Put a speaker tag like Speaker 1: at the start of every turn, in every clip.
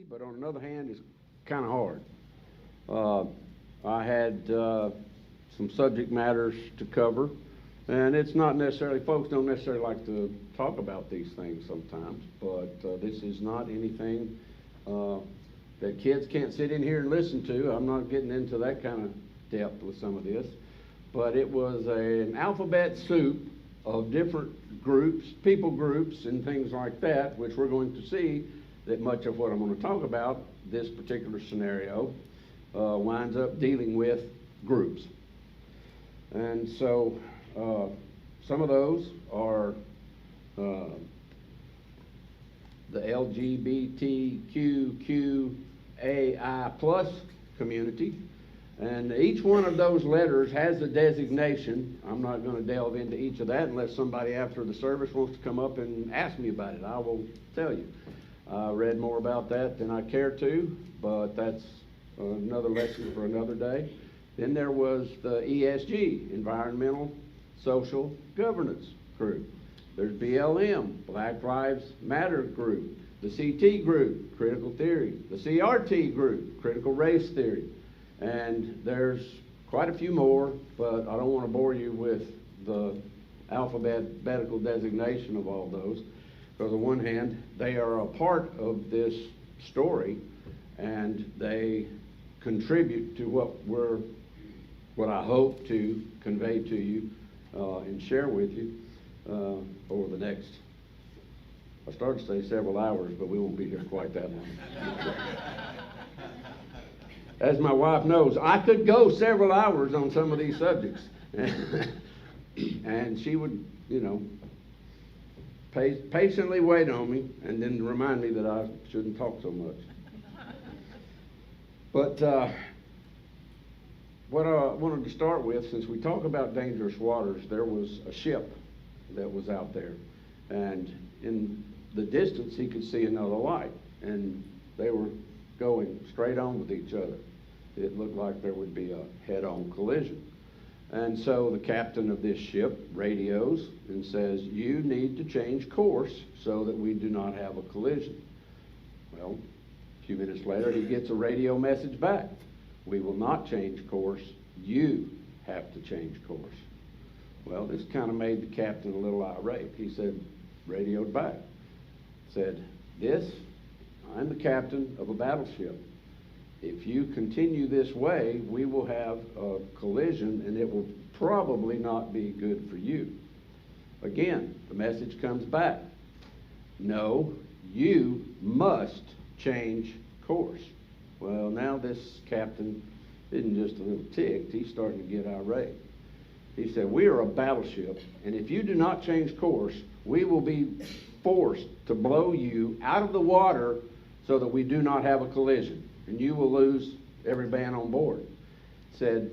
Speaker 1: but on another hand, it's kind of hard. I had some subject matters to cover, and it's not necessarily, folks don't necessarily like to talk about these things sometimes, but this is not anything that kids can't sit in here and listen to. I'm not getting into that kind of depth with some of this, but it was an alphabet soup of different groups, people groups, and things like that, which we're going to see that much of what I'm going to talk about, this particular scenario, winds up dealing with groups. And so some of those are the LGBTQAI plus community. And each one of those letters has a designation. I'm not going to delve into each of that unless somebody after the service wants to come up and ask me about it. I will tell you. I read more about that than I care to, but that's another lesson for another day. Then there was the ESG, Environmental Social Governance Group. There's BLM, Black Lives Matter Group. The CT Group, Critical Theory. The CRT Group, Critical Race Theory. And there's quite a few more, but I don't want to bore you with the alphabetical designation of all those. Because on one hand, they are a part of this story, and they contribute to what I hope to convey to you and share with you over the next, I started to say several hours, but we won't be here quite that long. As my wife knows, I could go several hours on some of these subjects. And she would, patiently wait on me and then remind me that I shouldn't talk so much. But what I wanted to start with, since we talk about dangerous waters, there was a ship that was out there. And in the distance, he could see another light. And they were going straight on with each other. It looked like there would be a head-on collision. And so the captain of this ship radios and says, "You need to change course so that we do not have a collision." Well, a few minutes later, he gets a radio message back. "We will not change course. You have to change course." Well, this kind of made the captain a little irate. He said, radioed back, said, "I'm the captain of a battleship. If you continue this way, we will have a collision, and it will probably not be good for you." Again, the message comes back. "No, you must change course." Well, now this captain isn't just a little ticked. He's starting to get irate. He said, "We are a battleship, and if you do not change course, we will be forced to blow you out of the water so that we do not have a collision, and you will lose every man on board." Said,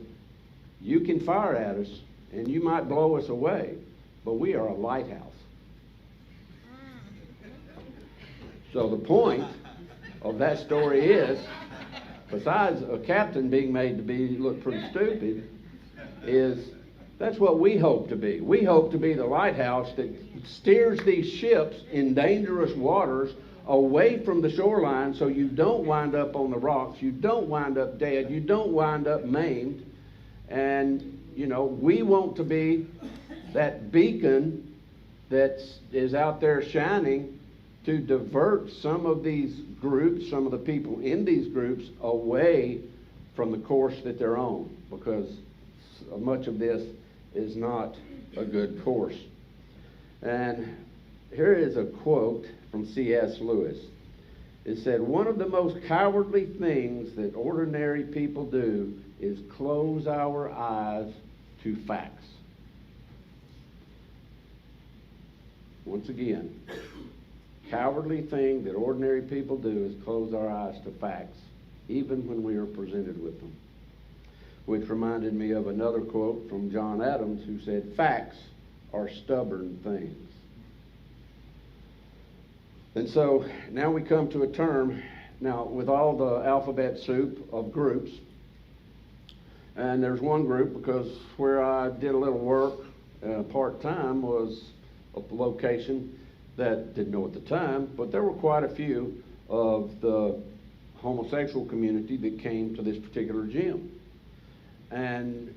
Speaker 1: "You can fire at us, and you might blow us away, but we are a lighthouse." So the point of that story is, besides a captain being made to look pretty stupid, is that's what we hope to be. We hope to be the lighthouse that steers these ships in dangerous waters away from the shoreline so you don't wind up on the rocks, you don't wind up dead, you don't wind up maimed. And, we want to be that beacon that is out there shining to divert some of these groups, some of the people in these groups, away from the course that they're on, because much of this is not a good course. And here is a quote from C.S. Lewis. It said, "One of the most cowardly things that ordinary people do is close our eyes to facts." Once again, cowardly thing that ordinary people do is close our eyes to facts, even when we are presented with them. Which reminded me of another quote from John Adams, who said, "Facts are stubborn things." And so now we come to a term, now with all the alphabet soup of groups, and there's one group, because where I did a little work part-time was a location that didn't know at the time, but there were quite a few of the homosexual community that came to this particular gym. And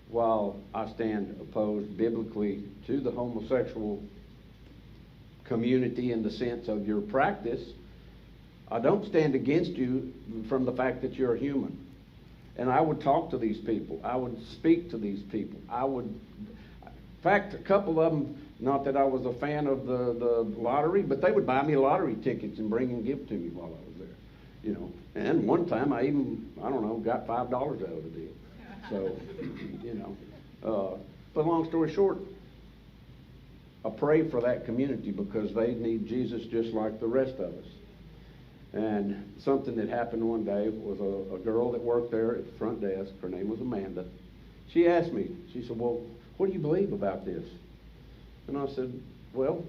Speaker 1: while I stand opposed biblically to the homosexual community in the sense of your practice, I don't stand against you from the fact that you're a human. And I would talk to these people. I would speak to these people. In fact, a couple of them, not that I was a fan of the lottery, but they would buy me lottery tickets and bring and give to me while I was there. You know, and one time I even, got $5 out of the deal. So, but long story short, I pray for that community because they need Jesus just like the rest of us. And something that happened one day was a girl that worked there at the front desk. Her name was Amanda. She asked me, she said, well, what do you believe about this? And I said, well,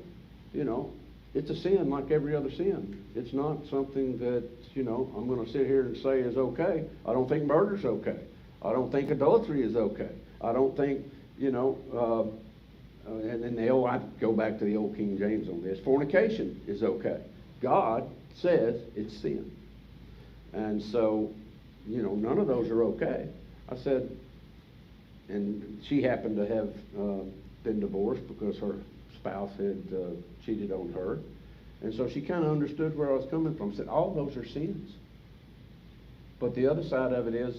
Speaker 1: it's a sin like every other sin. It's not something that, I'm going to sit here and say is okay. I don't think murder's okay. I don't think adultery is okay. I don't think, I go back to the old King James on this, fornication is okay. God says it's sin. And so, none of those are okay. I said, and she happened to have been divorced because her spouse had cheated on her. And so she kind of understood where I was coming from. Said, all those are sins. But the other side of it is,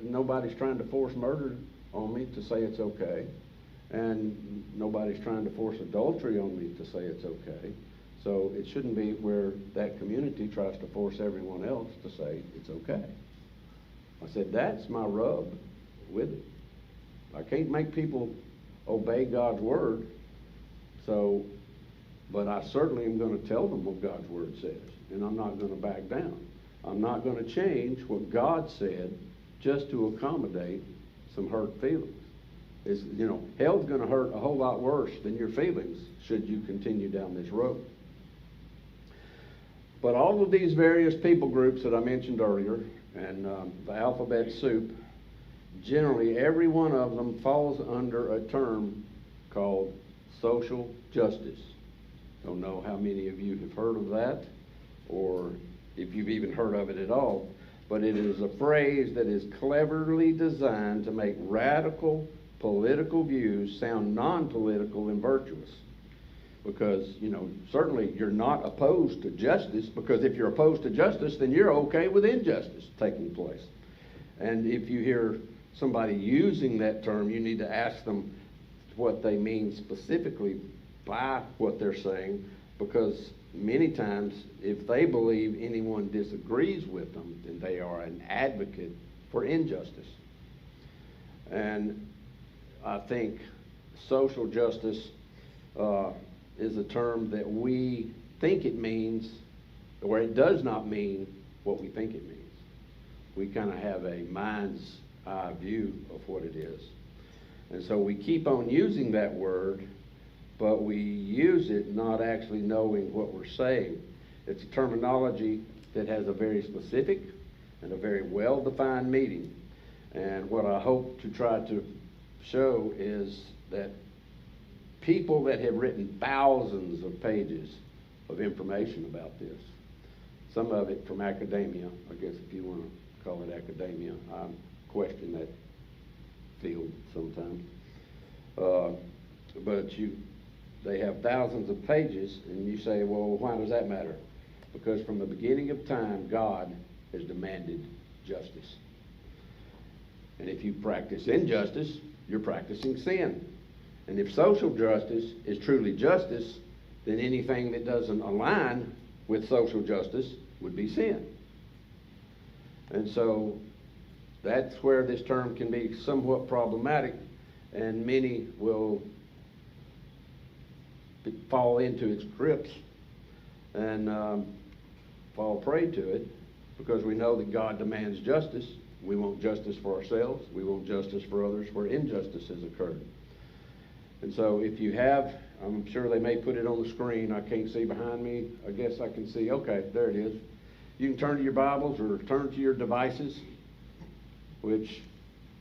Speaker 1: nobody's trying to force murder on me to say it's okay. And nobody's trying to force adultery on me to say it's okay. So it shouldn't be where that community tries to force everyone else to say it's okay. I said, that's my rub with it. I can't make people obey God's word. So, but I certainly am going to tell them what God's word says. And I'm not going to back down. I'm not going to change what God said just to accommodate some hurt feelings. It's, hell's going to hurt a whole lot worse than your feelings should you continue down this road. But all of these various people groups that I mentioned earlier, and the alphabet soup, generally every one of them falls under a term called social justice. Don't know how many of you have heard of that, or if you've even heard of it at all, but it is a phrase that is cleverly designed to make radical political views sound non-political and virtuous. Because, certainly you're not opposed to justice, because if you're opposed to justice, then you're okay with injustice taking place. And if you hear somebody using that term, you need to ask them what they mean specifically by what they're saying, because many times if they believe anyone disagrees with them, then they are an advocate for injustice. And I think social justice is a term that we think it means, or it does not mean what we think it means. We kind of have a mind's eye view of what it is. And so we keep on using that word, but we use it not actually knowing what we're saying. It's a terminology that has a very specific and a very well-defined meaning. And what I hope to try to show is that people that have written thousands of pages of information about this, some of it from academia, I guess if you want to call it academia, I question that field sometimes. But they have thousands of pages, and you say, well, why does that matter? Because from the beginning of time, God has demanded justice. And if you practice injustice, you're practicing sin. And if social justice is truly justice, then anything that doesn't align with social justice would be sin. And so that's where this term can be somewhat problematic, and many will fall into its grips and fall prey to it, because we know that God demands justice. We want justice for ourselves. We want justice for others where injustice has occurred. And so if you have, I'm sure they may put it on the screen. I can't see behind me. I guess I can see. Okay, there it is. You can turn to your Bibles or turn to your devices, which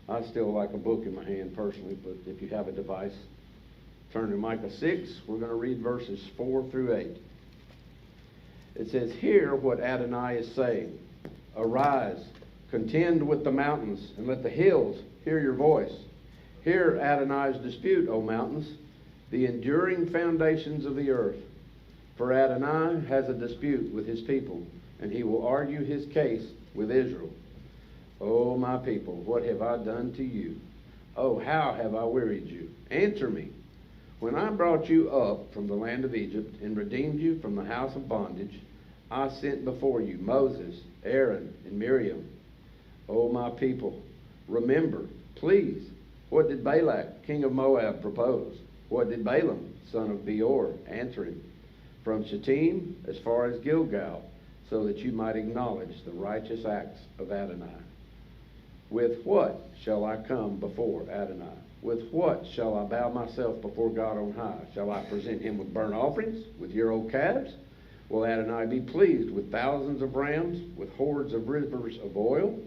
Speaker 1: I still like a book in my hand personally, but if you have a device, turn to Micah 6. We're going to read verses 4 through 8. It says, hear what Adonai is saying. Arise, contend with the mountains, and let the hills hear your voice. Hear Adonai's dispute, O mountains, the enduring foundations of the earth. For Adonai has a dispute with his people, and he will argue his case with Israel. O my people, what have I done to you? Oh, how have I wearied you? Answer me. When I brought you up from the land of Egypt and redeemed you from the house of bondage, I sent before you Moses, Aaron, and Miriam. O my people, remember, please, what did Balak, king of Moab, propose? What did Balaam, son of Beor, answer him? From Shittim as far as Gilgal, so that you might acknowledge the righteous acts of Adonai. With what shall I come before Adonai? With what shall I bow myself before God on high? Shall I present him with burnt offerings, with year-old calves? Will Adonai be pleased with thousands of rams, with hordes of rivers of oil?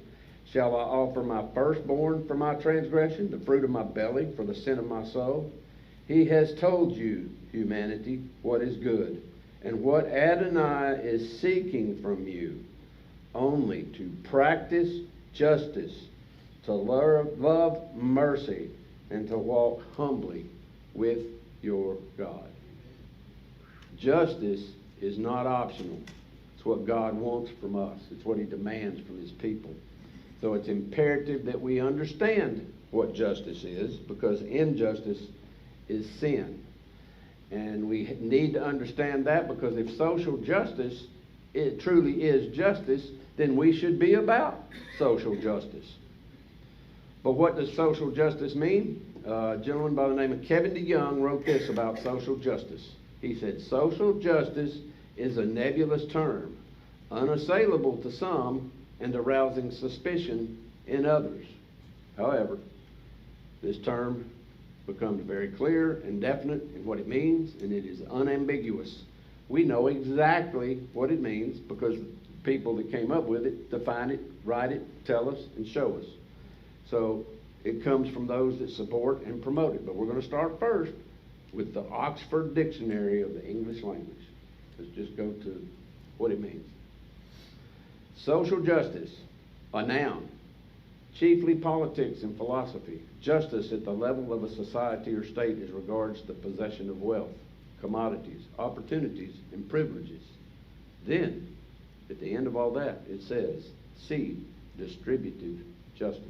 Speaker 1: Shall I offer my firstborn for my transgression, the fruit of my belly for the sin of my soul? He has told you, humanity, what is good, and what Adonai is seeking from you, only to practice justice, to love mercy, and to walk humbly with your God. Justice is not optional. It's what God wants from us. It's what he demands from his people. So it's imperative that we understand what justice is, because injustice is sin. And we need to understand that, because if social justice, it truly is justice, then we should be about social justice. But what does social justice mean? A gentleman by the name of Kevin DeYoung wrote this about social justice. He said, social justice is a nebulous term, unassailable to some and arousing suspicion in others. However, this term becomes very clear and definite in what it means, and it is unambiguous. We know exactly what it means because the people that came up with it define it, write it, tell us, and show us. So it comes from those that support and promote it. But we're going to start first with the Oxford Dictionary of the English language. Let's just go to what it means. Social justice, a noun, chiefly politics and philosophy. Justice at the level of a society or state as regards the possession of wealth, commodities, opportunities, and privileges. Then, at the end of all that, it says, C, distributive justice.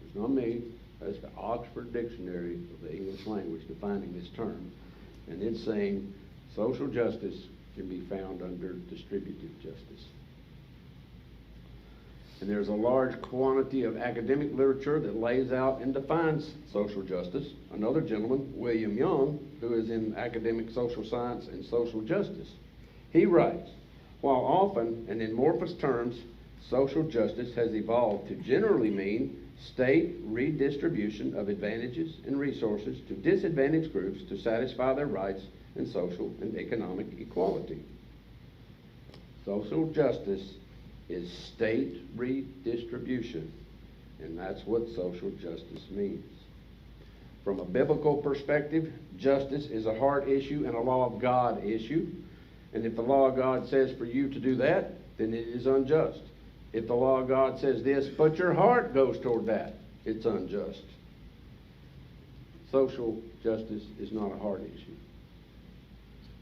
Speaker 1: It's not me. That's the Oxford Dictionary of the English language defining this term. And it's saying social justice can be found under distributive justice. And there's a large quantity of academic literature that lays out and defines social justice. Another gentleman, William Young, who is in academic social science and social justice, he writes, while often and in amorphous terms, social justice has evolved to generally mean state redistribution of advantages and resources to disadvantaged groups to satisfy their rights and social and economic equality. Social justice is state redistribution, and that's what social justice means. From a biblical perspective, justice is a heart issue and a law of God issue. And if the law of God says for you to do that, then it is unjust. If the law of God says this, but your heart goes toward that, it's unjust. Social justice is not a heart issue.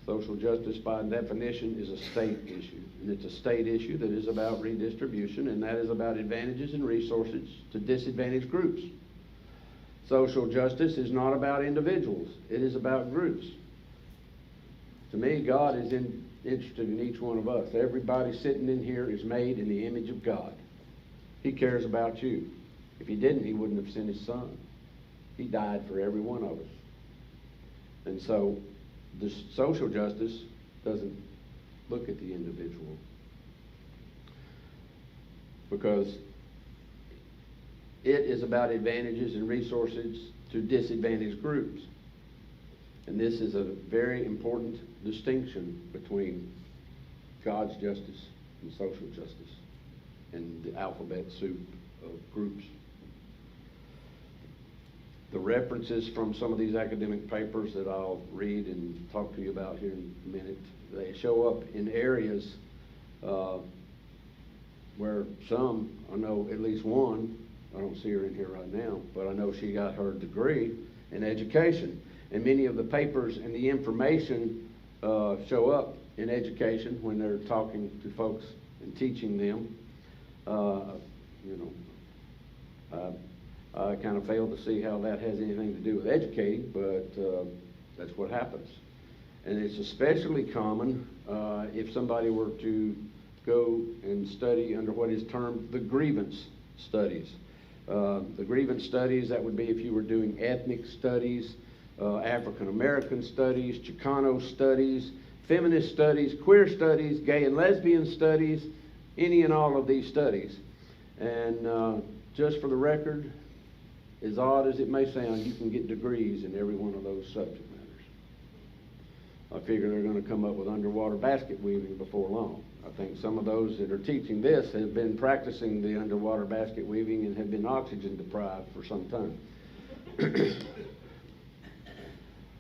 Speaker 1: Social justice, by definition, is a state issue. And it's a state issue that is about redistribution, and that is about advantages and resources to disadvantaged groups. Social justice is not about individuals. It is about groups. To me, God is interested in each one of us. Everybody sitting in here is made in the image of God. He cares about you. If he didn't, he wouldn't have sent his son. He died for every one of us. And so, the social justice doesn't look at the individual, because it is about advantages and resources to disadvantaged groups. And this is a very important distinction between God's justice and social justice and the alphabet soup of groups. The references from some of these academic papers that I'll read and talk to you about here in a minute they show up in areas where some, I know at least one, I don't see her in here right now, but I know she got her degree in education. And many of the papers and the information show up in education when they're talking to folks and teaching them. I kind of fail to see how that has anything to do with educating, but that's what happens. And it's especially common if somebody were to go and study under what is termed the grievance studies. The grievance studies, that would be if you were doing ethnic studies, African American studies, Chicano studies, feminist studies, queer studies, gay and lesbian studies, any and all of these studies. And just for the record, as odd as it may sound, you can get degrees in every one of those subject matters. I figure they're going to come up with underwater basket weaving before long. I think some of those that are teaching this have been practicing the underwater basket weaving and have been oxygen deprived for some time.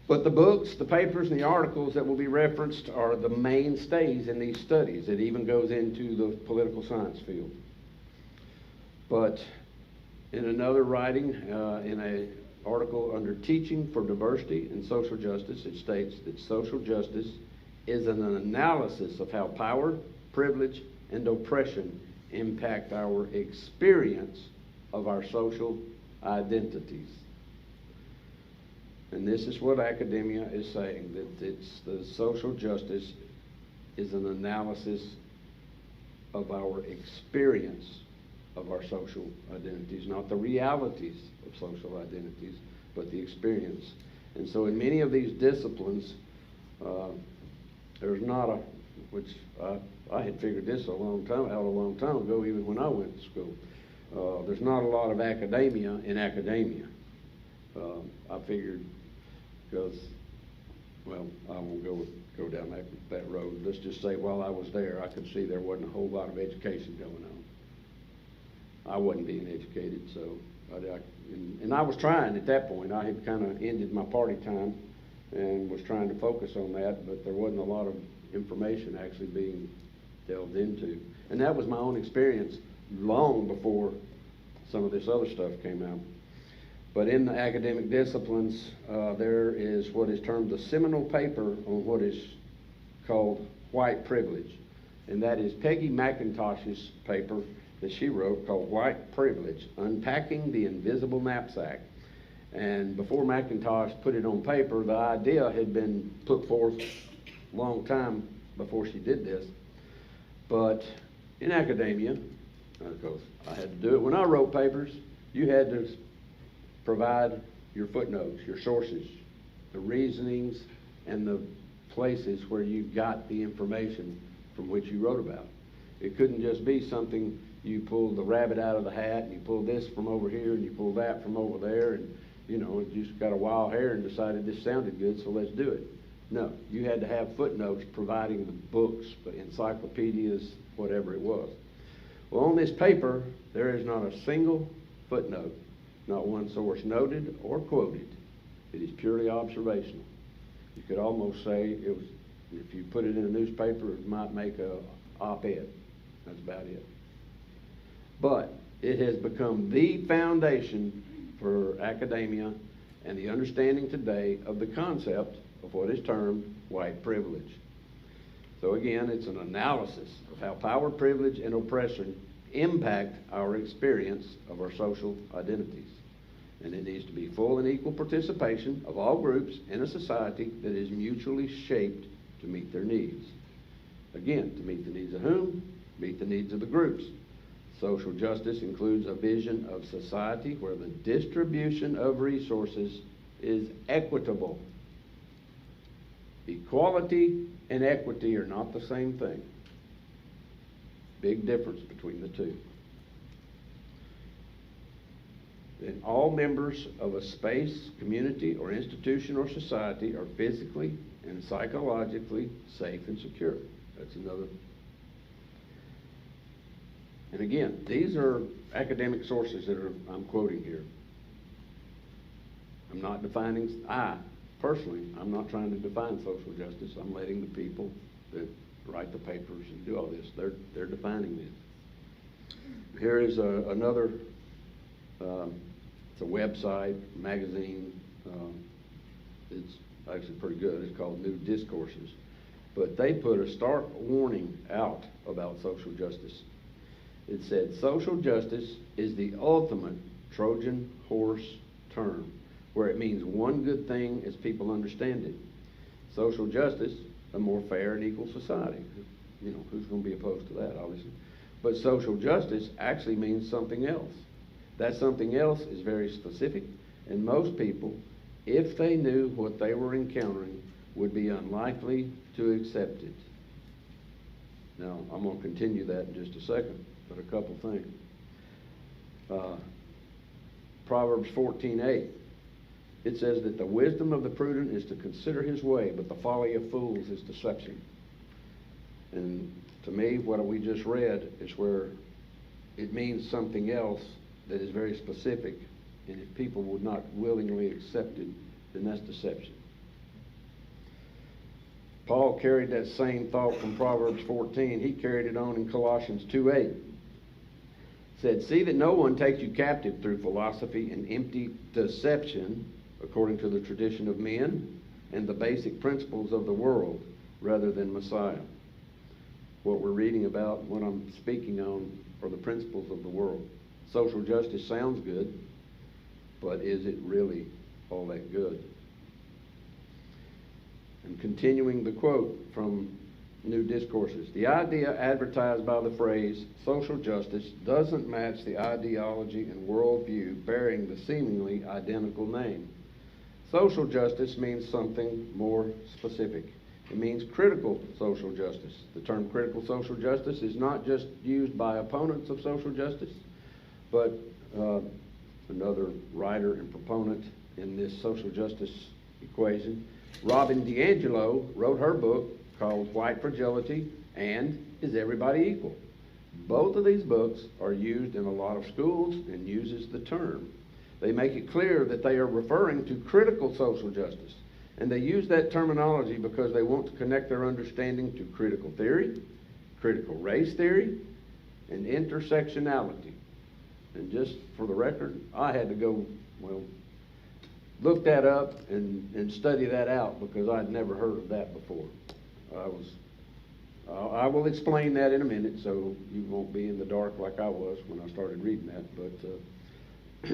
Speaker 1: But the books, the papers, and the articles that will be referenced are the mainstays in these studies. It even goes into the political science field. But in another writing, in an article under Teaching for Diversity and Social Justice, it states that social justice is an analysis of how power, privilege, and oppression impact our experience of our social identities. And this is what academia is saying, that it's the social justice is an analysis of our experience of our social identities, not the realities of social identities, but the experience. And so in many of these disciplines, there's not a, which I had figured this out a long time ago, even when I went to school. There's not a lot of academia in academia. I figured, because, well, I won't go down that road. Let's just say while I was there, I could see there wasn't a whole lot of education going on. I wasn't being educated, so and I was trying at that point. I had kind of ended my party time and was trying to focus on that, but there wasn't a lot of information actually being delved into. And that was my own experience long before some of this other stuff came out. But in the academic disciplines, there is what is termed the seminal paper on what is called white privilege. And that is Peggy McIntosh's paper that she wrote called White Privilege, Unpacking the Invisible Knapsack. And before McIntosh put it on paper, the idea had been put forth a long time before she did this. But in academia, because I had to do it when I wrote papers, you had to provide your footnotes, your sources, the reasonings, and the places where you got the information from which you wrote about. It couldn't just be something you pulled the rabbit out of the hat and you pulled this from over here and you pulled that from over there and, you know, you just got a wild hair and decided this sounded good, so let's do it. No, you had to have footnotes providing the books, the encyclopedias, whatever it was. Well, on this paper, there is not a single footnote, not one source noted or quoted. It is purely observational. You could almost say it was, if you put it in a newspaper, it might make a op-ed. That's about it. But it has become the foundation for academia and the understanding today of the concept of what is termed white privilege. So again, it's an analysis of how power, privilege, and oppression impact our experience of our social identities. And it needs to be full and equal participation of all groups in a society that is mutually shaped to meet their needs. Again, to meet the needs of whom? Meet the needs of the groups. Social justice includes a vision of society where the distribution of resources is equitable. Equality and equity are not the same thing. Big difference between the two. And all members of a space, community, or institution or society are physically and psychologically safe and secure. That's another. And again, these are academic sources that I'm quoting here. I'm not defining, personally, I'm not trying to define social justice. I'm letting the people that write the papers and do all this. They're defining this. Here is another, it's a website, magazine. It's actually pretty good. It's called New Discourses. But they put a stark warning out about social justice. It said, social justice is the ultimate Trojan horse term, where it means one good thing as people understand it. Social justice, a more fair and equal society. You know, who's going to be opposed to that, obviously? But social justice actually means something else. That something else is very specific, and most people, if they knew what they were encountering, would be unlikely to accept it. Now, I'm going to continue that in just a second, but a couple things. Proverbs 14:8. It says that the wisdom of the prudent is to consider his way, but the folly of fools is deception. And to me, what we just read is where it means something else that is very specific, and if people would not willingly accept it, then that's deception. Paul carried that same thought from Proverbs 14. He carried it on in Colossians 2:8. Said, see that no one takes you captive through philosophy and empty deception, according to the tradition of men and the basic principles of the world, rather than Messiah. What we're reading about, what I'm speaking on, are the principles of the world. Social justice sounds good, but is it really all that good? And continuing the quote from New Discourses, the idea advertised by the phrase social justice doesn't match the ideology and worldview bearing the seemingly identical name. Social justice means something more specific. It means critical social justice. The term critical social justice is not just used by opponents of social justice, but another writer and proponent in this social justice equation, Robin DiAngelo, wrote her book called White Fragility and Is Everybody Equal? Both of these books are used in a lot of schools and uses the term. They make it clear that they are referring to critical social justice. And they use that terminology because they want to connect their understanding to critical theory, critical race theory, and intersectionality. And just for the record, I had to go, look that up and study that out because I'd never heard of that before. I will explain that in a minute so you won't be in the dark like I was when I started reading that, but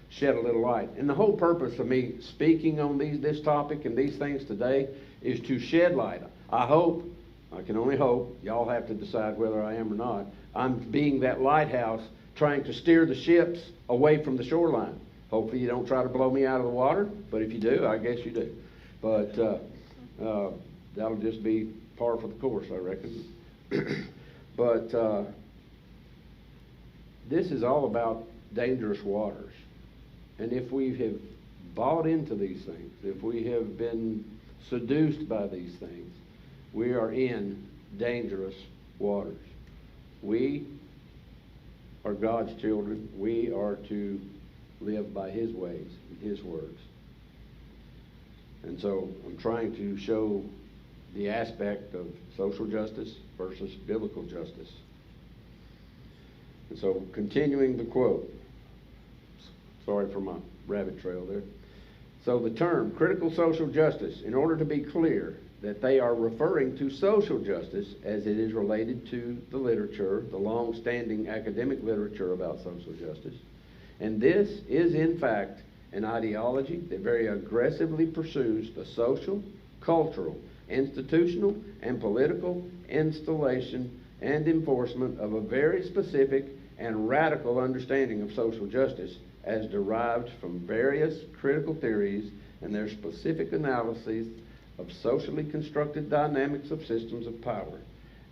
Speaker 1: shed a little light. And the whole purpose of me speaking on this topic and these things today is to shed light. I can only hope, y'all have to decide whether I am or not, I'm being that lighthouse trying to steer the ships away from the shoreline. Hopefully you don't try to blow me out of the water, but if you do, I guess you do. But that'll just be par for the course, I reckon. But this is all about dangerous waters. And if we have bought into these things, if we have been seduced by these things, we are in dangerous waters. We are God's children. We are to live by His ways and His words. And so I'm trying to show the aspect of social justice versus biblical justice. And so continuing the quote, sorry for my rabbit trail there. So the term critical social justice, in order to be clear that they are referring to social justice as it is related to the literature, the long-standing academic literature about social justice. And this is in fact an ideology that very aggressively pursues the social, cultural, institutional, and political installation and enforcement of a very specific and radical understanding of social justice as derived from various critical theories and their specific analyses of socially constructed dynamics of systems of power.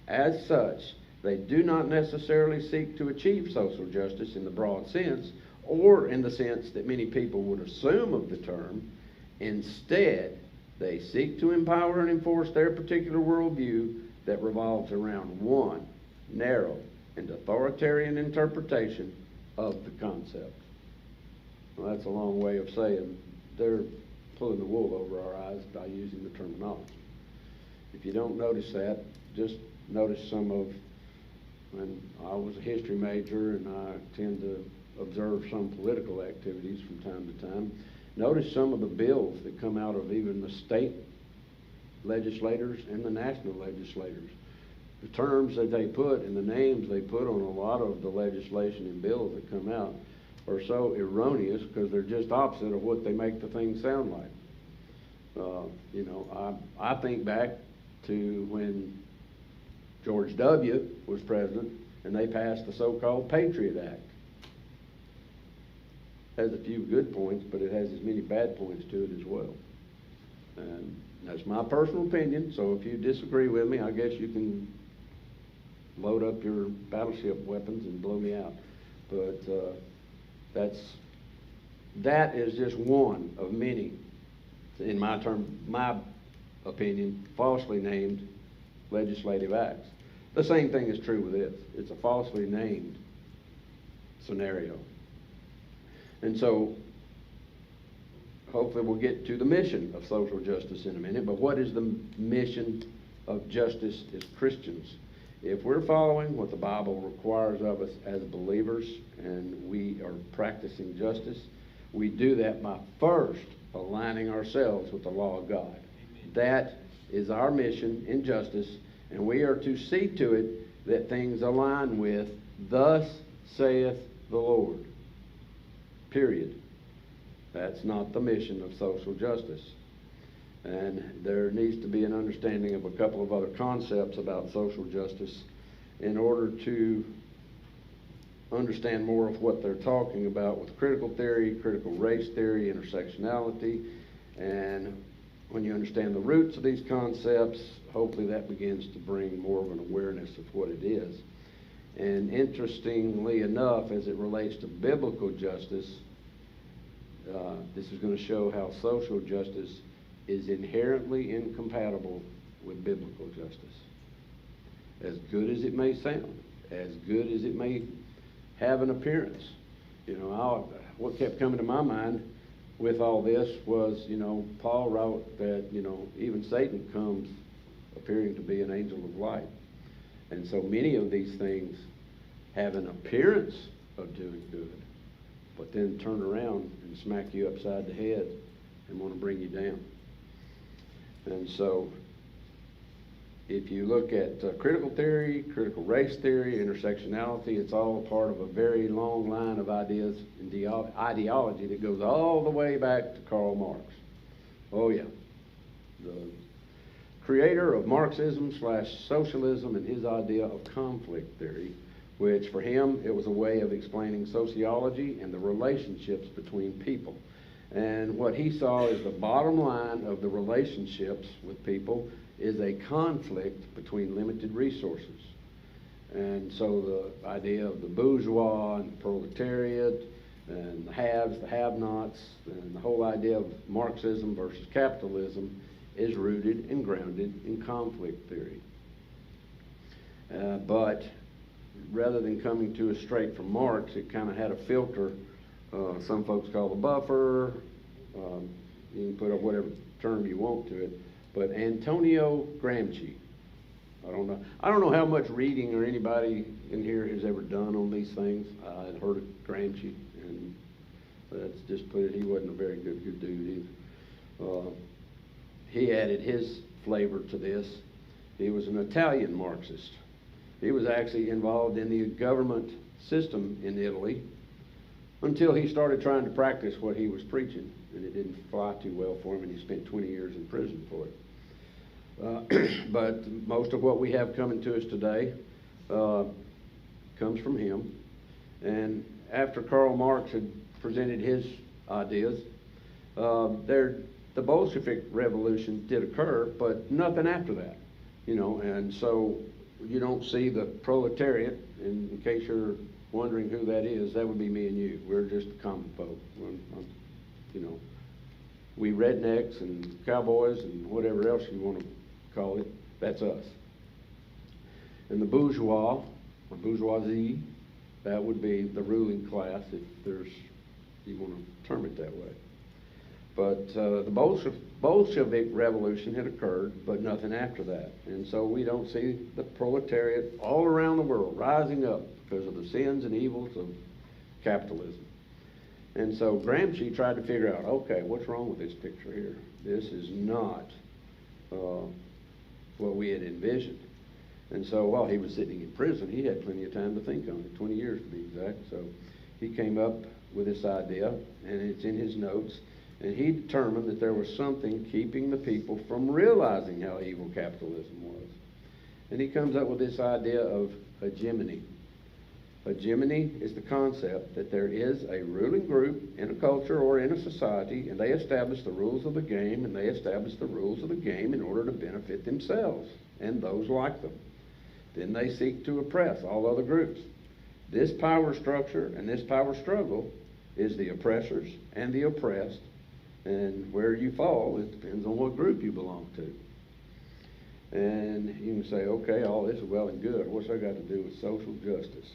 Speaker 1: As such, they do not necessarily seek to achieve social justice in the broad sense, or in the sense that many people would assume of the term. Instead, they seek to empower and enforce their particular worldview that revolves around one narrow and authoritarian interpretation of the concept. Well, that's a long way of saying they're pulling the wool over our eyes by using the terminology. If you don't notice that, just notice some of, when I was a history major and I tend to observe some political activities from time to time, notice some of the bills that come out of even the state legislators and the national legislators. The terms that they put and the names they put on a lot of the legislation and bills that come out are so erroneous because they're just opposite of what they make the thing sound like. You know, I think back to when George W. was president and they passed the so-called Patriot Act. Has a few good points, but it has as many bad points to it as well. And that's my personal opinion, so if you disagree with me, I guess you can load up your battleship weapons and blow me out. But that is just one of many, in my opinion, falsely named legislative acts. The same thing is true with this. It's a falsely named scenario. And so, hopefully we'll get to the mission of social justice in a minute, but what is the mission of justice as Christians? If we're following what the Bible requires of us as believers and we are practicing justice, we do that by first aligning ourselves with the law of God. Amen. That is our mission in justice, and we are to see to it that things align with, thus saith the Lord. Period. That's not the mission of social justice. And there needs to be an understanding of a couple of other concepts about social justice in order to understand more of what they're talking about with critical theory, critical race theory, intersectionality. And when you understand the roots of these concepts, hopefully that begins to bring more of an awareness of what it is. And interestingly enough, as it relates to biblical justice, this is going to show how social justice is inherently incompatible with biblical justice. As good as it may sound, as good as it may have an appearance. You know, what kept coming to my mind with all this was, you know, Paul wrote that, you know, even Satan comes appearing to be an angel of light. And so many of these things have an appearance of doing good, but then turn around and smack you upside the head and want to bring you down. And so if you look at critical theory, critical race theory, intersectionality, it's all a part of a very long line of ideas and ideology that goes all the way back to Karl Marx. Oh yeah, the creator of Marxism/socialism and his idea of conflict theory, which for him it was a way of explaining sociology and the relationships between people. And what he saw is the bottom line of the relationships with people is a conflict between limited resources. And so the idea of the bourgeois and the proletariat and the haves, the have-nots, and the whole idea of Marxism versus capitalism is rooted and grounded in conflict theory. But rather than coming to us straight from Marx, it kind of had a filter. Some folks call a buffer. You can put up whatever term you want to it. But Antonio Gramsci, I don't know how much reading or anybody in here has ever done on these things. I had heard of Gramsci, and let's just put it, he wasn't a very good dude either. He added his flavor to this. He was an Italian Marxist. He was actually involved in the government system in Italy until he started trying to practice what he was preaching, and it didn't fly too well for him, and he spent 20 years in prison for it. But most of what we have coming to us today comes from him. And after Karl Marx had presented his ideas, the Bolshevik Revolution did occur, but nothing after that, you know. And so you don't see the proletariat. And in case you're wondering who that is, that would be me and you. We're just common folk. You know, we rednecks and cowboys and whatever else you want to call it, that's us. And the bourgeois, or bourgeoisie, that would be the ruling class, if you want to term it that way. But the Bolshevik Revolution had occurred, but nothing after that. And so we don't see the proletariat all around the world rising up because of the sins and evils of capitalism. And so Gramsci tried to figure out, okay, what's wrong with this picture here? This is not what we had envisioned. And so while he was sitting in prison, he had plenty of time to think on it, 20 years to be exact. So he came up with this idea, and it's in his notes, and he determined that there was something keeping the people from realizing how evil capitalism was. And he comes up with this idea of hegemony. Hegemony is the concept that there is a ruling group in a culture or in a society, and they establish the rules of the game, and they establish the rules of the game in order to benefit themselves and those like them. Then they seek to oppress all other groups. This power structure and this power struggle is the oppressors and the oppressed, and where you fall, it depends on what group you belong to. And you can say, okay, all this is well and good. What's that got to do with social justice?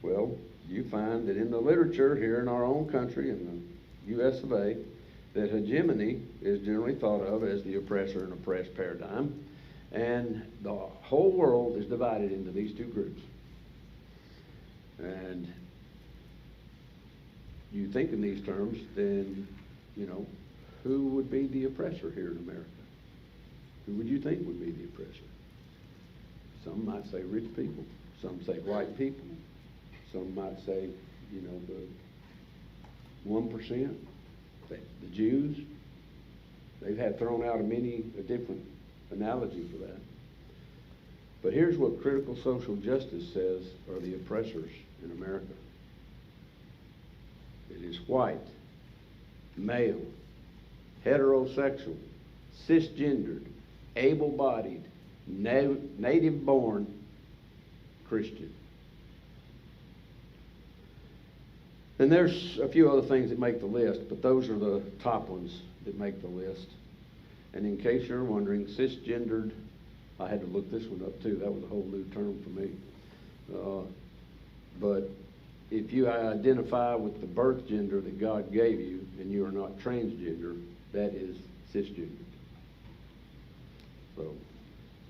Speaker 1: Well, you find that in the literature here in our own country, in the U.S. of A., that hegemony is generally thought of as the oppressor and oppressed paradigm, and the whole world is divided into these two groups. And you think in these terms, then, you know, who would be the oppressor here in America? Who would you think would be the oppressor? Some might say rich people. Some say white people. Some might say, you know, the 1%, the Jews. They've had thrown out a different analogy for that. But here's what critical social justice says are the oppressors in America. It is white, male, heterosexual, cisgendered, able-bodied, native-born Christian. And there's a few other things that make the list, but those are the top ones that make the list. And in case you're wondering, cisgendered, I had to look this one up too. That was a whole new term for me. But if you identify with the birth gender that God gave you and you are not transgender, that is cisgender. So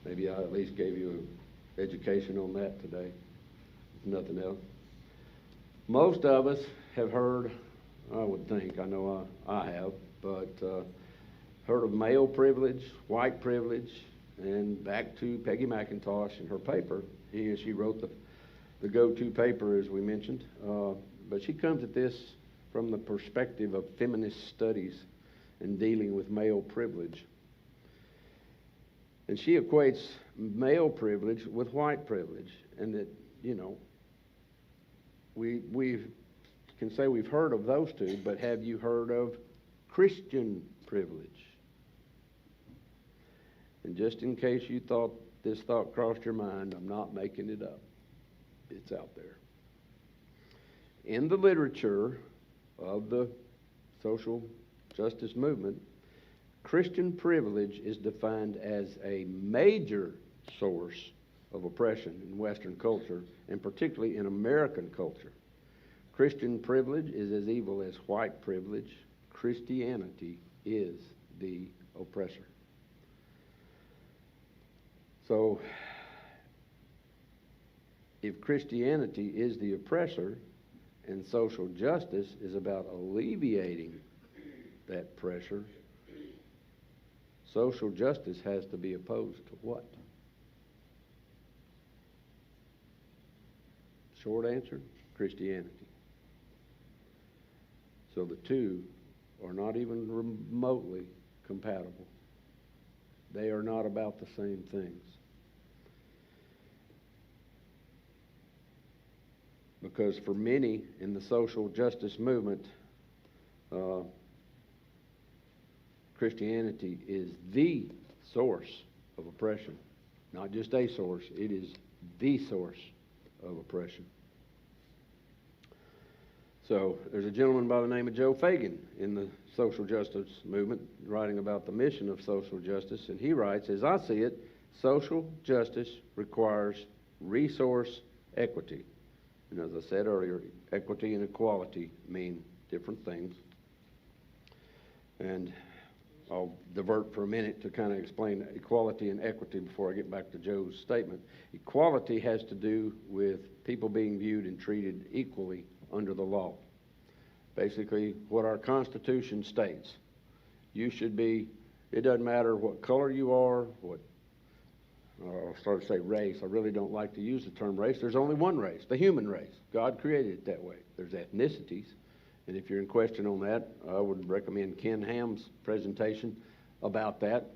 Speaker 1: maybe I at least gave you an education on that today, if nothing else. Most of us have heard, I would think, I know I have, but heard of male privilege, white privilege, and back to Peggy McIntosh and her paper. She wrote the go-to paper, as we mentioned, but she comes at this from the perspective of feminist studies and dealing with male privilege. And she equates male privilege with white privilege, and that, you know, we can say we've heard of those two, but have you heard of Christian privilege? And just in case you thought this thought crossed your mind, I'm not making it up. It's out there. In the literature of the social justice movement, Christian privilege is defined as a major source of oppression in Western culture, and particularly in American culture. Christian privilege is as evil as white privilege. Christianity is the oppressor. So, if Christianity is the oppressor and social justice is about alleviating that pressure, social justice has to be opposed to what? Short answer, Christianity. So the two are not even remotely compatible. They are not about the same things. Because for many in the social justice movement, Christianity is the source of oppression. Not just a source, it is the source of oppression. So there's a gentleman by the name of Joe Fagan in the social justice movement writing about the mission of social justice, and he writes, as I see it, social justice requires resource equity. And as I said earlier, equity and equality mean different things. And I'll divert for a minute to kind of explain equality and equity before I get back to Joe's statement. Equality has to do with people being viewed and treated equally under the law. Basically, what our Constitution states. You should be, it doesn't matter what color you are, I'll start to say race. I really don't like to use the term race. There's only one race, the human race. God created it that way. There's ethnicities. And if you're in question on that, I would recommend Ken Ham's presentation about that.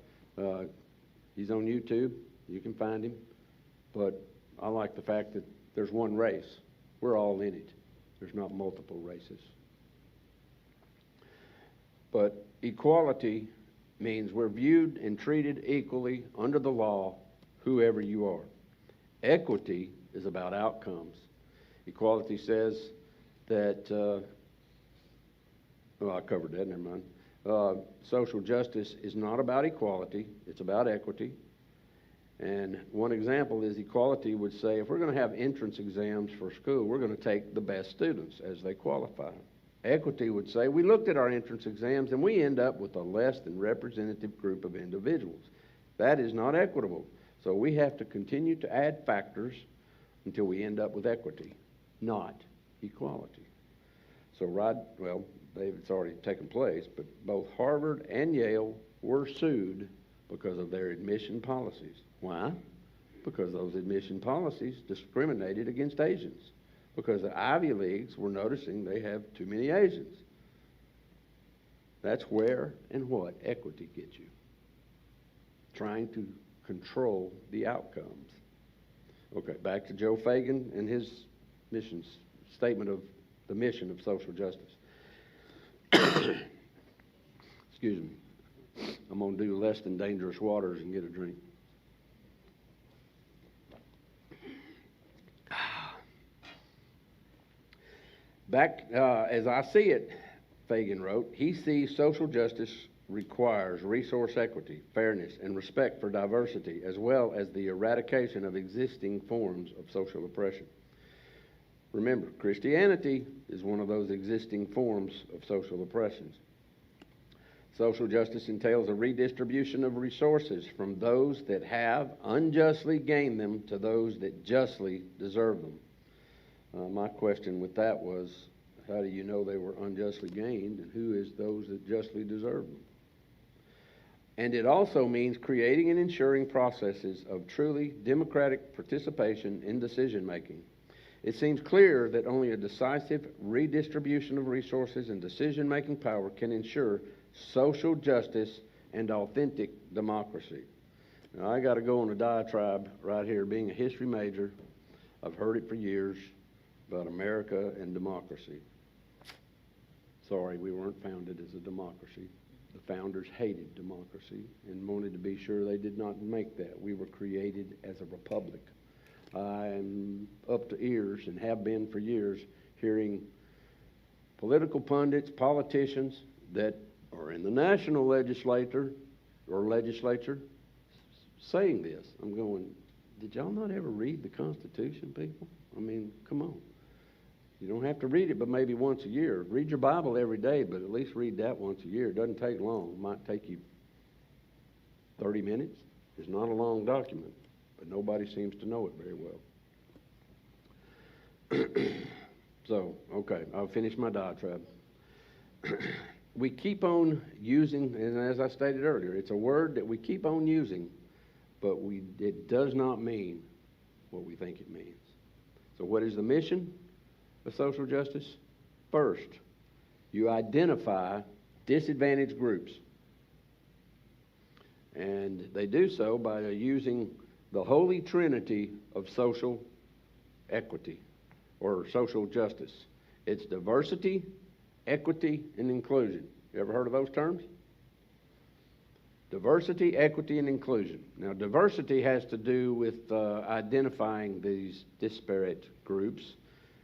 Speaker 1: He's on YouTube. You can find him. But I like the fact that there's one race. We're all in it. There's not multiple races. But equality means we're viewed and treated equally under the law, whoever you are. Equity is about outcomes. Equality says that, I covered that, never mind. Social justice is not about equality, it's about equity. And one example is equality would say, if we're going to have entrance exams for school, we're going to take the best students as they qualify. Equity would say, we looked at our entrance exams and we end up with a less than representative group of individuals. That is not equitable. So we have to continue to add factors until we end up with equity, not equality. So it's already taken place, but both Harvard and Yale were sued because of their admission policies. Why? Because those admission policies discriminated against Asians. Because the Ivy Leagues were noticing they have too many Asians. That's where and what equity gets you. Trying to control the outcomes. Okay, back to Joe Fagan and his statement of the mission of social justice. Excuse me. I'm going to do less than dangerous waters and get a drink. As I see it, Fagan wrote, he sees social justice requires resource equity, fairness, and respect for diversity, as well as the eradication of existing forms of social oppression. Remember, Christianity is one of those existing forms of social oppressions. Social justice entails a redistribution of resources from those that have unjustly gained them to those that justly deserve them. My question with that was, how do you know they were unjustly gained, and who is those that justly deserve them? And it also means creating and ensuring processes of truly democratic participation in decision-making. It seems clear that only a decisive redistribution of resources and decision-making power can ensure social justice and authentic democracy. Now, I got to go on a diatribe right here. Being a history major, I've heard it for years about America and democracy. Sorry, we weren't founded as a democracy. The founders hated democracy and wanted to be sure they did not make that. We were created as a republic. I'm up to ears, and have been for years, hearing political pundits, politicians that are in the national legislature saying this. I'm going, did y'all not ever read the Constitution, people? I mean, come on. You don't have to read it but maybe once a year. Read your Bible every day, but at least read that once a year. It doesn't take long. It might take you 30 minutes. It's not a long document, but nobody seems to know it very well. So, okay, I'll finish my diatribe. We keep on using, and as I stated earlier, it's a word that we keep on using, but it does not mean what we think it means. So what is the mission of social justice? First, you identify disadvantaged groups. And they do so by using the holy trinity of social equity or social justice. It's diversity, equity, and inclusion. You ever heard of those terms? Diversity, equity, and inclusion. Now, diversity has to do with identifying these disparate groups,